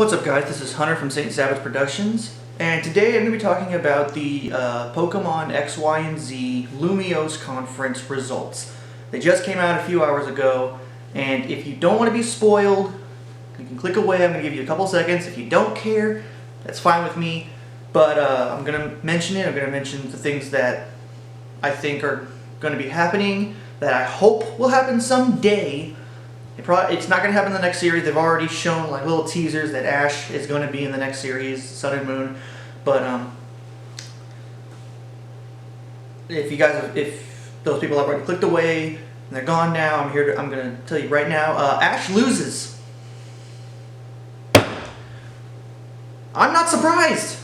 What's up guys, this is Hunter from St. Savage Productions, and today I'm going to be talking about the Pokemon X, Y, and Z Lumiose Conference results. They just came out a few hours ago, and if you don't want to be spoiled, you can click away. I'm going to give you a couple seconds. If you don't care, that's fine with me, but I'm going to mention it. I'm going to mention the things that I think are going to be happening, that I hope will happen someday. It's not going to happen in the next series. They've already shown like little teasers that Ash is going to be in the next series, Sun and Moon. But if those people have already clicked away and they're gone now, I'm going to tell you right now. Ash loses. I'm not surprised.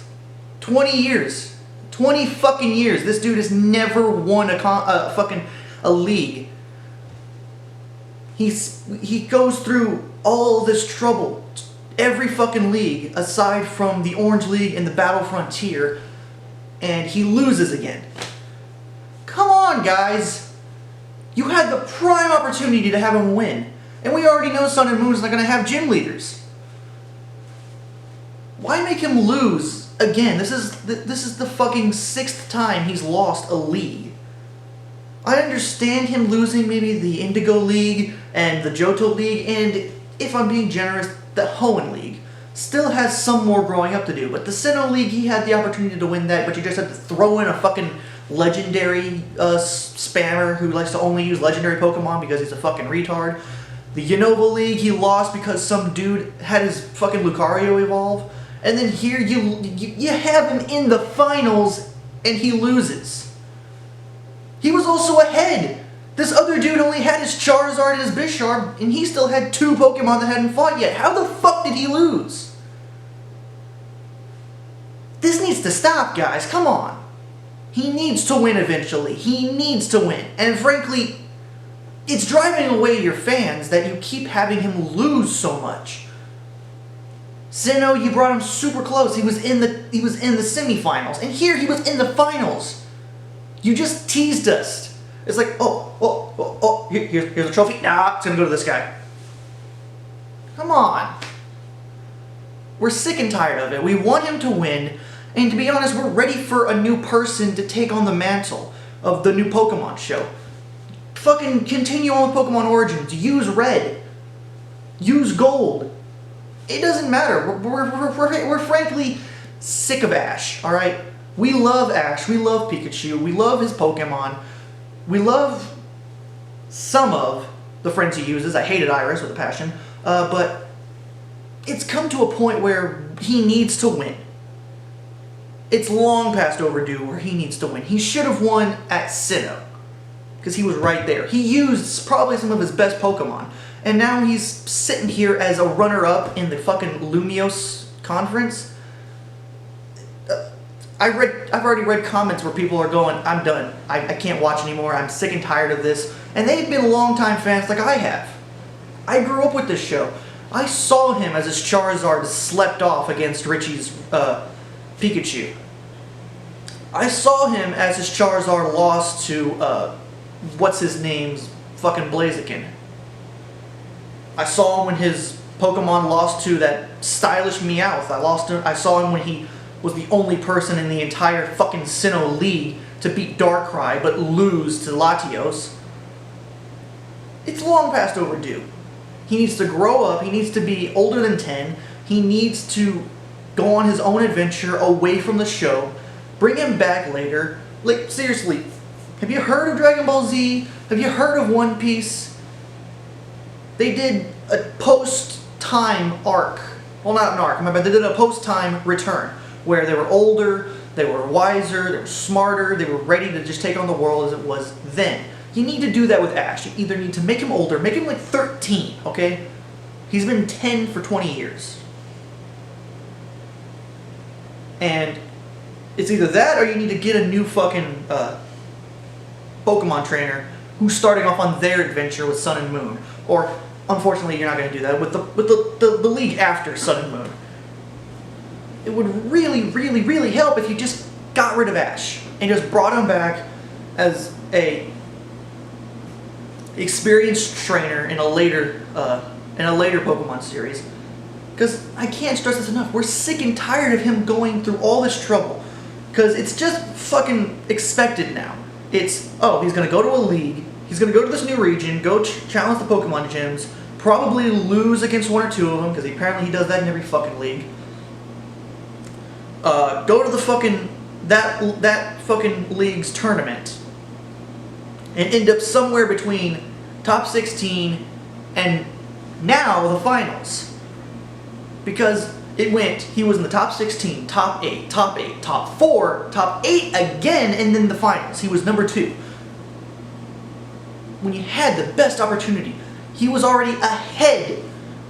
20 years, 20 fucking years. This dude has never won a league. He goes through all this trouble, every fucking league, aside from the Orange League and the Battle Frontier, and he loses again. Come on, guys! You had the prime opportunity to have him win, and we already know Sun and Moon is not going to have gym leaders. Why make him lose again? This is the fucking 6th time he's lost a league. I understand him losing maybe the Indigo League and the Johto League, and if I'm being generous, the Hoenn League. Still has some more growing up to do, but the Sinnoh League, he had the opportunity to win that, but you just had to throw in a fucking legendary spammer who likes to only use legendary Pokemon because he's a fucking retard. The Unova League, he lost because some dude had his fucking Lucario evolve, and then here you have him in the finals and he loses. He was also ahead. This other dude only had his Charizard and his Bisharp, and he still had 2 Pokemon that hadn't fought yet. How the fuck did he lose? This needs to stop, guys. Come on. He needs to win eventually. He needs to win. And frankly, it's driving away your fans that you keep having him lose so much. Sinnoh, you brought him super close. He was in the semifinals, and here he was in the finals. You just teased us. It's like, here's a trophy. Nah, it's gonna go to this guy. Come on. We're sick and tired of it. We want him to win, and to be honest, we're ready for a new person to take on the mantle of the new Pokemon show. Fucking continue on with Pokemon Origins. Use Red. Use Gold. It doesn't matter. We're frankly sick of Ash, alright? We love Ash, we love Pikachu, we love his Pokemon, we love some of the friends he uses. I hated Iris with a passion, but it's come to a point where he needs to win. It's long past overdue where he needs to win. He should have won at Sinnoh, because he was right there. He used probably some of his best Pokemon, and now he's sitting here as a runner-up in the fucking Lumiose Conference. I've already read comments where people are going, I'm done. I can't watch anymore. I'm sick and tired of this. And they've been longtime fans like I have. I grew up with this show. I saw him as his Charizard slept off against Richie's Pikachu. I saw him as his Charizard lost to, what's his name's fucking Blaziken. I saw him when his Pokemon lost to that stylish Meowth. I saw him when he was the only person in the entire fucking Sinnoh League to beat Darkrai but lose to Latios. It's long past overdue. He needs to grow up, he needs to be older than 10, he needs to go on his own adventure away from the show, bring him back later. Like, seriously, have you heard of Dragon Ball Z? Have you heard of One Piece? They did a post-time arc. Well, not an arc, but they did a post-time return, where they were older, they were wiser, they were smarter, they were ready to just take on the world as it was then. You need to do that with Ash. You either need to make him older, make him like 13, okay? He's been 10 for 20 years. And it's either that or you need to get a new fucking Pokemon trainer who's starting off on their adventure with Sun and Moon. Or, unfortunately, you're not going to do that with the league after Sun and Moon. It would really, really, really help if you just got rid of Ash and just brought him back as a experienced trainer in a later Pokemon series, Because I can't stress this enough. We're sick and tired of him going through all this trouble. Because it's just fucking expected now. It's, oh, he's going to go to a league. He's going to go to this new region, go challenge the Pokemon gyms, probably lose against one or two of them, because apparently he does that in every fucking league. Go to the fucking, that fucking league's tournament, and end up somewhere between top 16 and now the finals. Because it went, he was in the top 16, top 8, top 4, top 8 again, and then the finals. He was number 2. When you had the best opportunity, he was already ahead.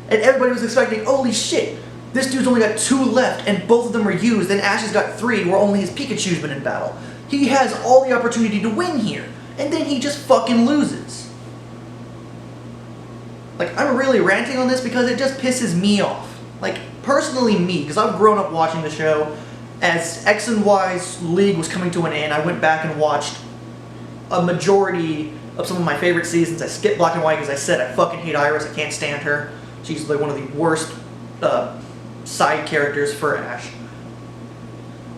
And everybody was expecting, holy shit, this dude's only got 2 left, and both of them are used, and Ash has got 3, where only his Pikachu's been in battle. He has all the opportunity to win here, and then he just fucking loses. Like, I'm really ranting on this because it just pisses me off. Like, personally me, because I've grown up watching the show. As X and Y's league was coming to an end, I went back and watched a majority of some of my favorite seasons. I skipped Black and White because I said I fucking hate Iris. I can't stand her. She's like one of the worst side characters for Ash.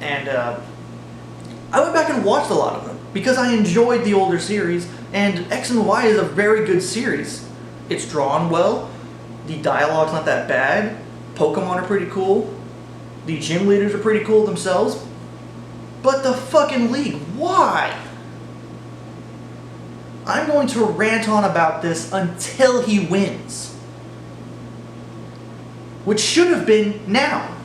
And I went back and watched a lot of them because I enjoyed the older series, and X and Y is a very good series. It's drawn well, the dialogue's not that bad, Pokemon are pretty cool, the gym leaders are pretty cool themselves, but the fucking league, why? I'm going to rant on about this until he wins. Which should have been now.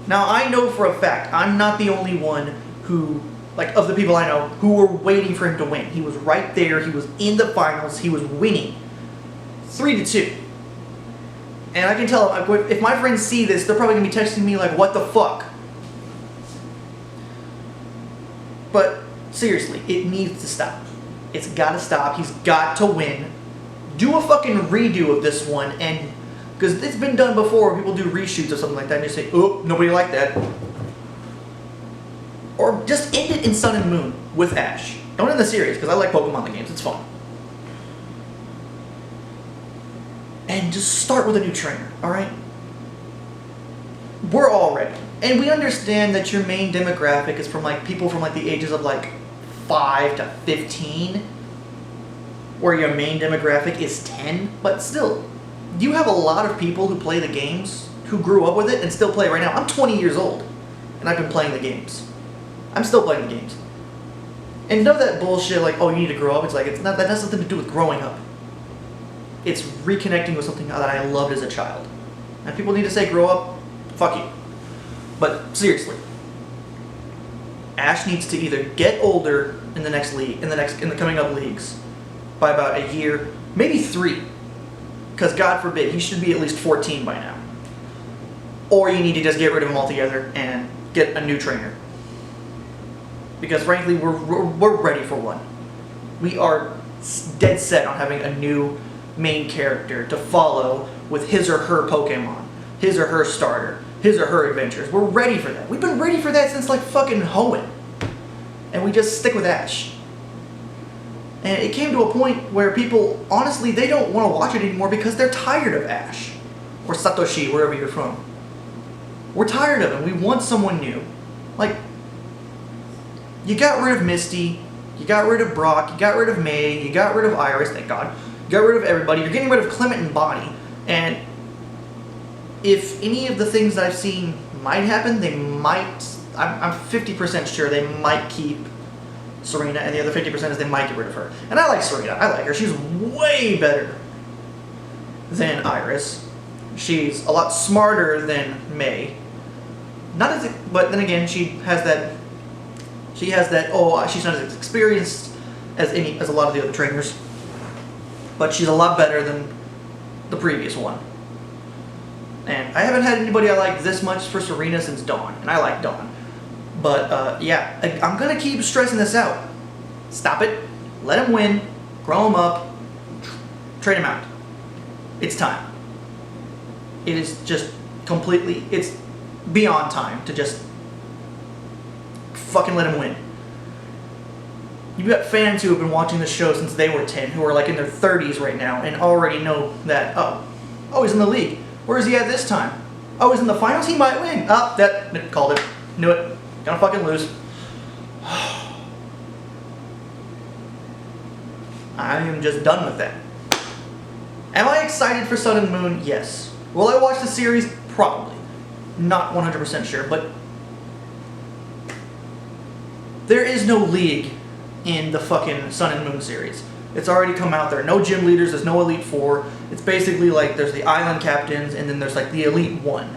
Now, I know for a fact, I'm not the only one who, like, of the people I know, who were waiting for him to win. He was right there, he was in the finals, he was winning. 3-2. And I can tell, if my friends see this, they're probably going to be texting me like, what the fuck? But, seriously, it needs to stop. It's gotta stop, he's got to win. Do a fucking redo of this one, and because it's been done before, people do reshoots or something like that, and you say, oh, nobody liked that. Or just end it in Sun and Moon with Ash. Don't end the series, because I like Pokemon the games, it's fun. And just start with a new trainer, alright? We're all ready. And we understand that your main demographic is from like people from like the ages of like 5 to 15, where your main demographic is 10, but still, you have a lot of people who play the games, who grew up with it and still play it right now. I'm 20 years old, and I've been playing the games. I'm still playing the games. And none of that bullshit like, oh, you need to grow up, it's like, it's not, that has nothing to do with growing up. It's reconnecting with something that I loved as a child. And people need to say grow up, fuck you. But seriously, Ash needs to either get older in the next league, in the coming up leagues, by about a year, maybe 3. Because God forbid, he should be at least 14 by now. Or you need to just get rid of him altogether and get a new trainer. Because frankly, we're ready for one. We are dead set on having a new main character to follow with his or her Pokemon, his or her starter, his or her adventures. We're ready for that. We've been ready for that since like fucking Hoenn. And we just stick with Ash. And it came to a point where people, honestly, they don't want to watch it anymore because they're tired of Ash. Or Satoshi, wherever you're from. We're tired of him. We want someone new. Like, you got rid of Misty, you got rid of Brock, you got rid of May, you got rid of Iris, thank God. You got rid of everybody. You're getting rid of Clement and Bonnie. And if any of the things that I've seen might happen, they might, I'm 50% sure they might keep Serena, and the other 50% is they might get rid of her. And I like Serena. I like her. She's way better than Iris. She's a lot smarter than May. Not as, but then again, she has that, oh, she's not as experienced as a lot of the other trainers. But she's a lot better than the previous one. And I haven't had anybody I like this much for Serena since Dawn, and I like Dawn. But yeah, I'm gonna keep stressing this out. Stop it, let him win, grow him up, trade him out. It's time. It is just completely, it's beyond time to just fucking let him win. You've got fans who have been watching this show since they were 10, who are like in their 30s right now, and already know that, oh, he's in the league. Where is he at this time? Oh, he's in the finals? He might win. Oh, that called it. Knew it. Gonna fucking lose. I am just done with that. Am I excited for Sun and Moon? Yes. Will I watch the series? Probably. Not 100% sure, but there is no league in the fucking Sun and Moon series. It's already come out. There are no gym leaders. There's no Elite Four. It's basically like there's the island captains and then there's like the Elite One,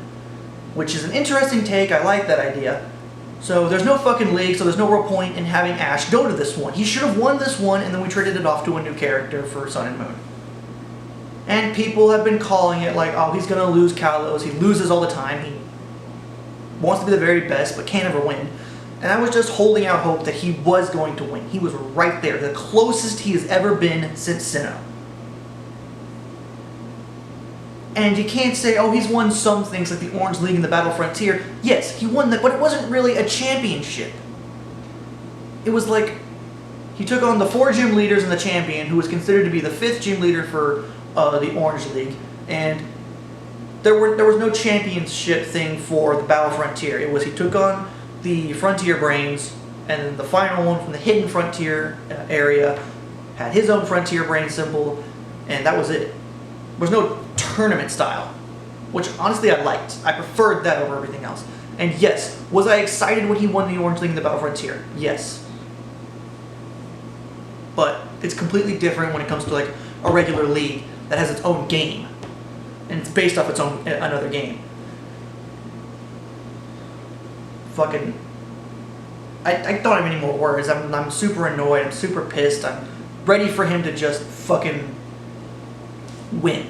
which is an interesting take. I like that idea. So there's no fucking league, so there's no real point in having Ash go to this one. He should have won this one and then we traded it off to a new character for Sun and Moon. And people have been calling it like, oh, he's going to lose Kalos. He loses all the time. He wants to be the very best but can't ever win. And I was just holding out hope that he was going to win. He was right there. The closest he has ever been since Sinnoh. And you can't say, oh, he's won some things like the Orange League and the Battle Frontier. Yes, he won that, but it wasn't really a championship. It was like, he took on the 4 gym leaders and the champion, who was considered to be the 5th gym leader for the Orange League. And there was no championship thing for the Battle Frontier. It was he took on the Frontier Brains, and then the final one from the Hidden Frontier area had his own Frontier Brain symbol, and that was it. There was no tournament style, which honestly I liked. I preferred that over everything else. And yes, was I excited when he won the Orange League and the Battle Frontier? Yes. But it's completely different when it comes to like a regular league that has its own game, and it's based off its own another game. Fucking, I don't have any more words. I'm super annoyed. I'm super pissed. I'm ready for him to just fucking win.